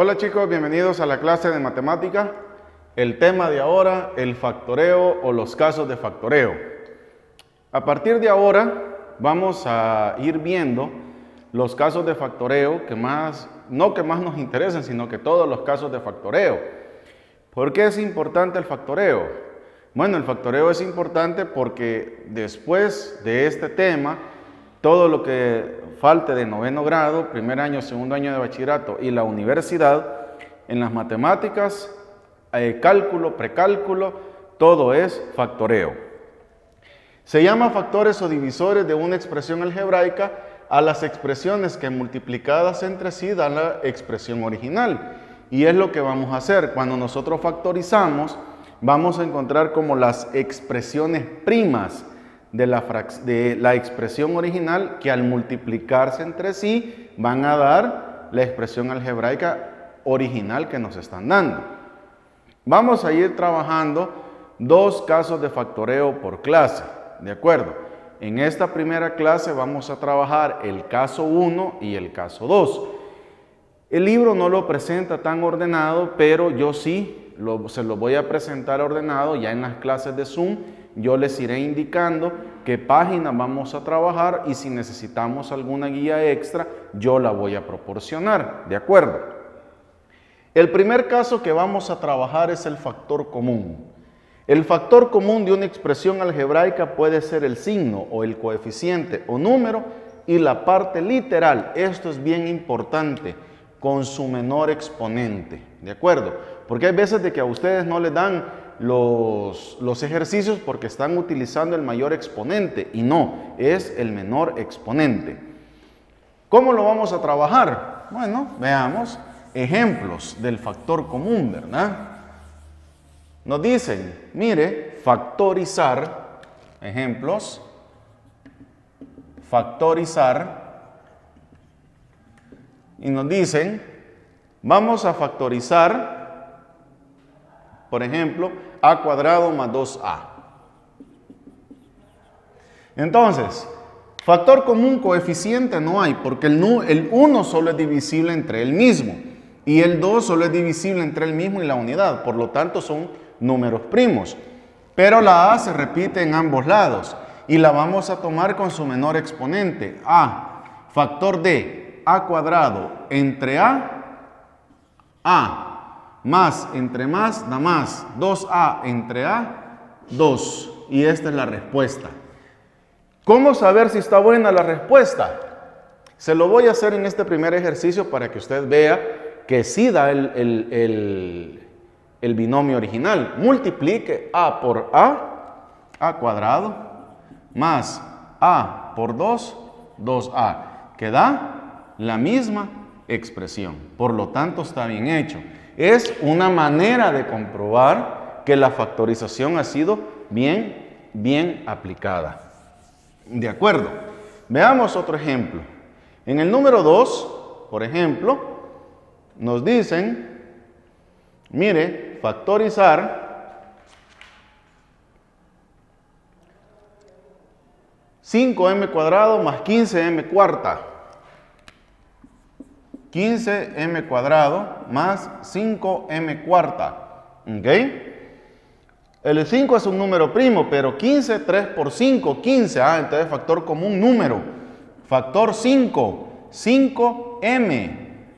Hola chicos, bienvenidos a la clase de matemática. El tema de ahora, el factoreo o los casos de factoreo. A partir de ahora vamos a ir viendo los casos de factoreo no que más nos interesen, sino que todos los casos de factoreo. ¿Por qué es importante el factoreo? Bueno, el factoreo es importante porque después de este tema, todo lo que falte de noveno grado, primer año, segundo año de bachillerato y la universidad, en las matemáticas, cálculo, precálculo, todo es factoreo. Se llama factores o divisores de una expresión algebraica a las expresiones que multiplicadas entre sí dan la expresión original. Y es lo que vamos a hacer. Cuando nosotros factorizamos, vamos a encontrar como las expresiones primas de la expresión original que al multiplicarse entre sí van a dar la expresión algebraica original que nos están dando. Vamos a ir trabajando dos casos de factoreo por clase, ¿de acuerdo? En esta primera clase vamos a trabajar el caso 1 y el caso 2. El libro no lo presenta tan ordenado, pero yo sí se lo voy a presentar ordenado ya en las clases de Zoom. Yo les iré indicando qué página vamos a trabajar y si necesitamos alguna guía extra, yo la voy a proporcionar, ¿de acuerdo? El primer caso que vamos a trabajar es el factor común. El factor común de una expresión algebraica puede ser el signo o el coeficiente o número y la parte literal, esto es bien importante, con su menor exponente, ¿de acuerdo? Porque hay veces de que a ustedes no les dan los ejercicios porque están utilizando el mayor exponente y no, es el menor exponente. ¿Cómo lo vamos a trabajar? Bueno, veamos ejemplos del factor común, ¿verdad? Nos dicen, mire, factorizar, ejemplos, factorizar, y nos dicen, vamos a factorizar, por ejemplo, a cuadrado más 2a. Entonces, factor común coeficiente no hay, porque el 1 solo es divisible entre él mismo, y el 2 solo es divisible entre él mismo y la unidad, por lo tanto son números primos. Pero la a se repite en ambos lados, y la vamos a tomar con su menor exponente, a, factor de a cuadrado entre a, más entre más da más, 2a entre a, 2. Y esta es la respuesta. ¿Cómo saber si está buena la respuesta? Se lo voy a hacer en este primer ejercicio para que usted vea que sí da el binomio original. Multiplique a por a cuadrado, más a por 2, 2a, que da la misma expresión. Por lo tanto, está bien hecho. Es una manera de comprobar que la factorización ha sido bien aplicada. ¿De acuerdo? Veamos otro ejemplo. En el número 2, por ejemplo, nos dicen, mire, factorizar 5m cuadrado más 15m cuarta. 15m cuadrado más 5m cuarta. ¿Ok? El 5 es un número primo, pero 15, 3 por 5, 15. Entonces factor común número. Factor 5, 5m.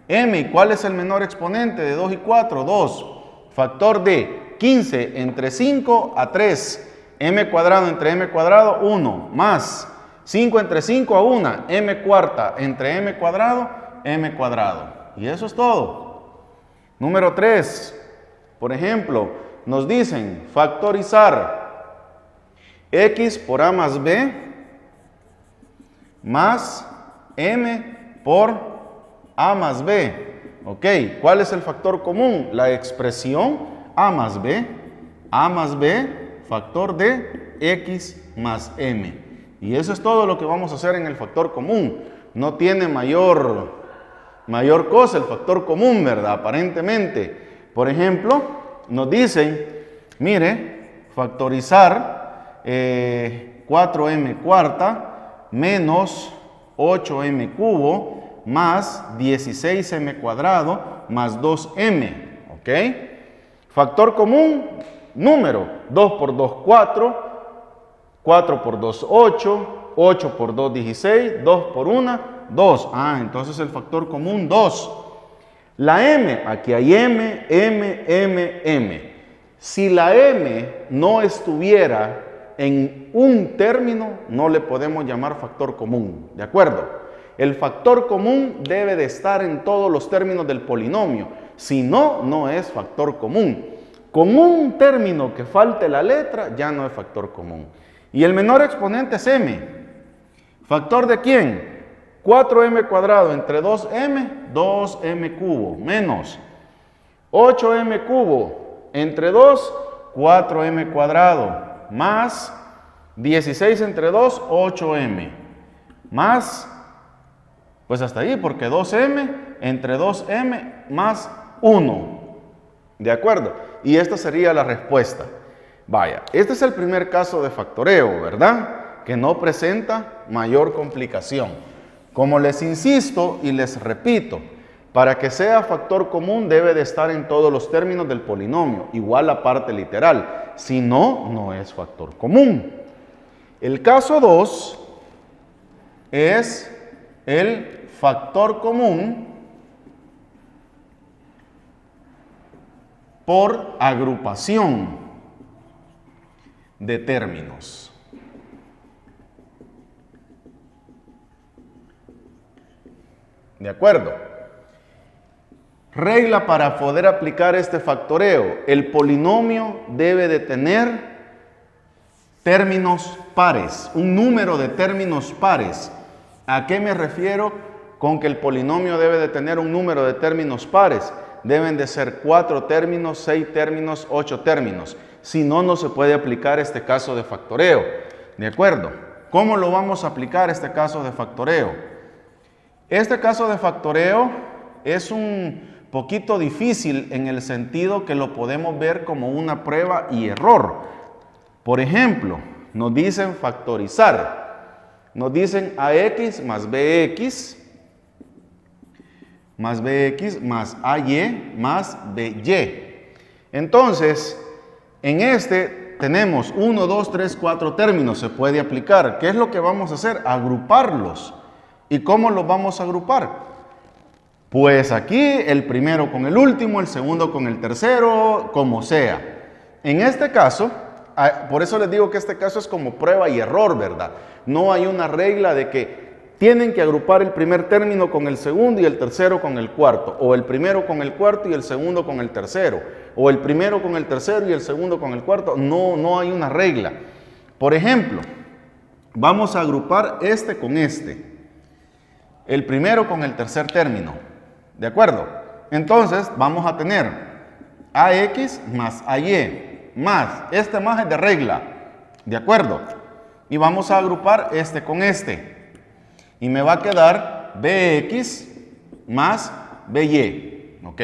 ¿Y cuál es el menor exponente de 2 y 4? 2. Factor de 15 entre 5 a 3. M cuadrado entre m cuadrado, 1. Más 5 entre 5 a 1. M cuarta entre m cuadrado, m cuadrado. Y eso es todo. Número 3. Por ejemplo, nos dicen factorizar x por a más b más m por a más b. Ok, ¿cuál es el factor común? La expresión a más b, factor de x más m. Y eso es todo lo que vamos a hacer en el factor común. No tiene mayor cosa el factor común, ¿verdad? Aparentemente. Por ejemplo, nos dicen, mire, factorizar 4m cuarta menos 8m cubo más 16m cuadrado más 2m, ¿ok? Factor común, número, 2 por 2, 4, 4 por 2, 8, 8 por 2, 16, 2 por 1, 2. Ah, entonces el factor común, 2. La m, aquí hay m, m, m, m. Si la m no estuviera en un término, no le podemos llamar factor común, ¿de acuerdo? El factor común debe de estar en todos los términos del polinomio, si no, no es factor común. Con un término que falte la letra, ya no es factor común. Y el menor exponente es m. ¿Factor de quién? 4m cuadrado entre 2m, 2m cubo, menos 8m cubo entre 2, 4m cuadrado, más 16 entre 2, 8m, más, pues hasta ahí, porque 2m entre 2m más 1, ¿de acuerdo? Y esta sería la respuesta. Vaya, este es el primer caso de factoreo, ¿verdad? Que no presenta mayor complicación. Como les insisto y les repito, para que sea factor común debe de estar en todos los términos del polinomio, igual la parte literal. Si no, no es factor común. El caso 2 es el factor común por agrupación de términos. ¿De acuerdo? Regla para poder aplicar este factoreo. El polinomio debe de tener términos pares, un número de términos pares. ¿A qué me refiero con que el polinomio debe de tener un número de términos pares? Deben de ser 4 términos, 6 términos, 8 términos. Si no, no se puede aplicar este caso de factoreo. ¿De acuerdo? ¿Cómo lo vamos a aplicar este caso de factoreo? Este caso de factoreo es un poquito difícil en el sentido que lo podemos ver como una prueba y error. Por ejemplo, nos dicen factorizar. Nos dicen ax más bx más ay más by. Entonces, en este tenemos 1, 2, 3, 4 términos. Se puede aplicar. ¿Qué es lo que vamos a hacer? Agruparlos. ¿Y cómo los vamos a agrupar? Pues aquí el primero con el último, el segundo con el tercero, como sea. En este caso, por eso les digo que este caso es como prueba y error, ¿verdad? No hay una regla de que tienen que agrupar el primer término con el segundo y el tercero con el cuarto, o el primero con el cuarto y el segundo con el tercero, o el primero con el tercero y el segundo con el cuarto. No, no hay una regla. Por ejemplo, vamos a agrupar este con este. El primero con el tercer término, ¿de acuerdo? Entonces vamos a tener ax más ay más, este más es de regla, ¿de acuerdo? Y vamos a agrupar este con este. Y me va a quedar bx más by, ¿ok?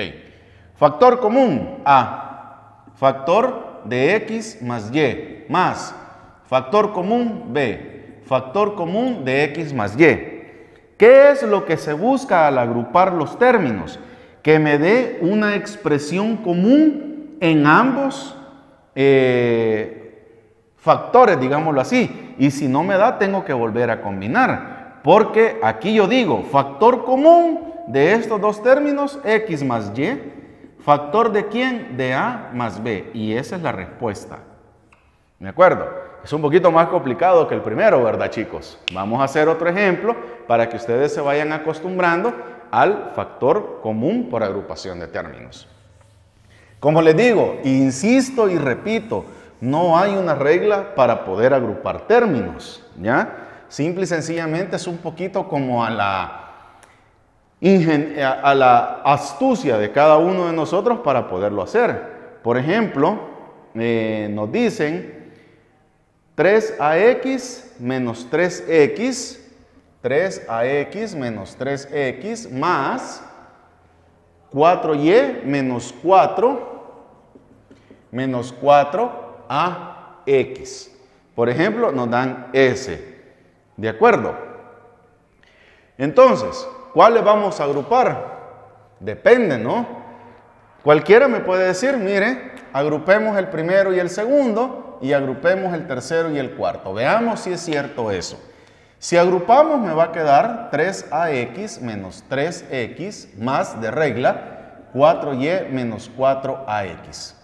Factor común, a, factor de x más y, más, factor común b, factor común de x más y. ¿Qué es lo que se busca al agrupar los términos? Que me dé una expresión común en ambos factores, digámoslo así. Y si no me da, tengo que volver a combinar. Porque aquí yo digo, factor común de estos dos términos, x más y. ¿Factor de quién? De a más b. Y esa es la respuesta. ¿De acuerdo? Es un poquito más complicado que el primero, ¿verdad, chicos? Vamos a hacer otro ejemplo para que ustedes se vayan acostumbrando al factor común por agrupación de términos. Como les digo, insisto y repito, no hay una regla para poder agrupar términos, ¿ya? Simple y sencillamente es un poquito como a la astucia de cada uno de nosotros para poderlo hacer. Por ejemplo, nos dicen 3ax menos 3x, 3ax menos 3x más 4y menos 4ax. Por ejemplo, nos dan ese. ¿De acuerdo? Entonces, ¿cuáles vamos a agrupar? Depende, ¿no? Cualquiera me puede decir, mire, agrupemos el primero y el segundo y agrupemos el tercero y el cuarto. Veamos si es cierto eso. Si agrupamos me va a quedar 3ax menos 3x más de regla 4y menos 4ax.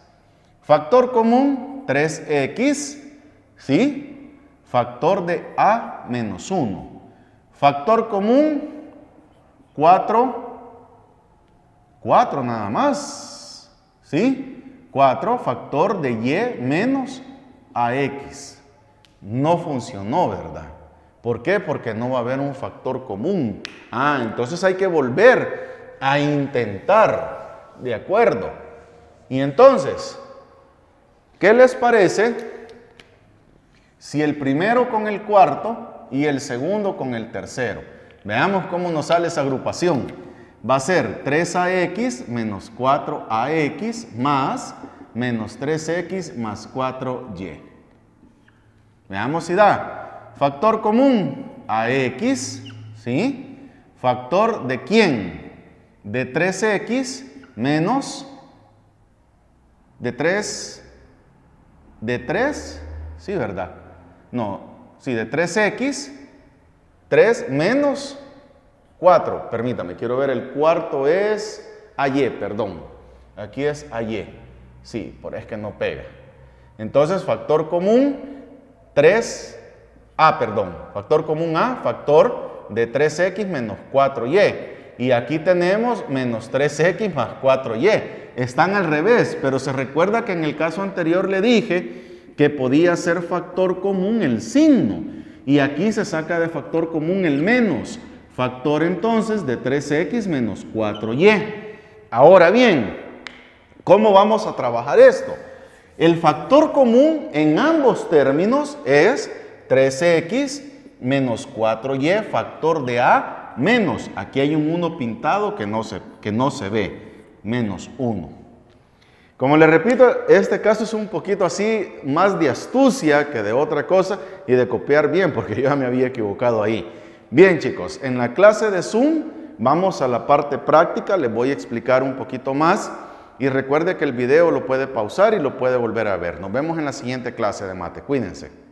Factor común 3x, ¿sí? Factor de a menos 1. Factor común 4 nada más, ¿sí? 4 factor de y menos ax. No funcionó, ¿verdad? ¿Por qué? Porque no va a haber un factor común. Entonces hay que volver a intentar, ¿de acuerdo? Y entonces, ¿qué les parece si el primero con el cuarto y el segundo con el tercero? Veamos cómo nos sale esa agrupación. Va a ser 3ax menos 4ax más menos 3x más 4y. Veamos si da. Factor común, ax, ¿sí? Factor de ¿quién? De 3x menos de 3, sí, ¿verdad? No, sí, de 3x, 3 menos 4, permítame, quiero ver, el cuarto es ay, perdón, aquí es ay, sí, por es que no pega. Entonces, factor común, 3, factor común a, factor de 3x menos 4y. Y aquí tenemos menos 3x más 4y. Están al revés, pero se recuerda que en el caso anterior le dije que podía ser factor común el signo. Y aquí se saca de factor común el menos. Factor entonces de 3x menos 4y. Ahora bien, ¿cómo vamos a trabajar esto? El factor común en ambos términos es 3x menos 4y, factor de a menos, aquí hay un 1 pintado que no se ve, menos 1. Como les repito, este caso es un poquito así, más de astucia que de otra cosa y de copiar bien, porque yo ya me había equivocado ahí. Bien, chicos, en la clase de Zoom vamos a la parte práctica, les voy a explicar un poquito más y recuerde que el video lo puede pausar y lo puede volver a ver. Nos vemos en la siguiente clase de mate, cuídense.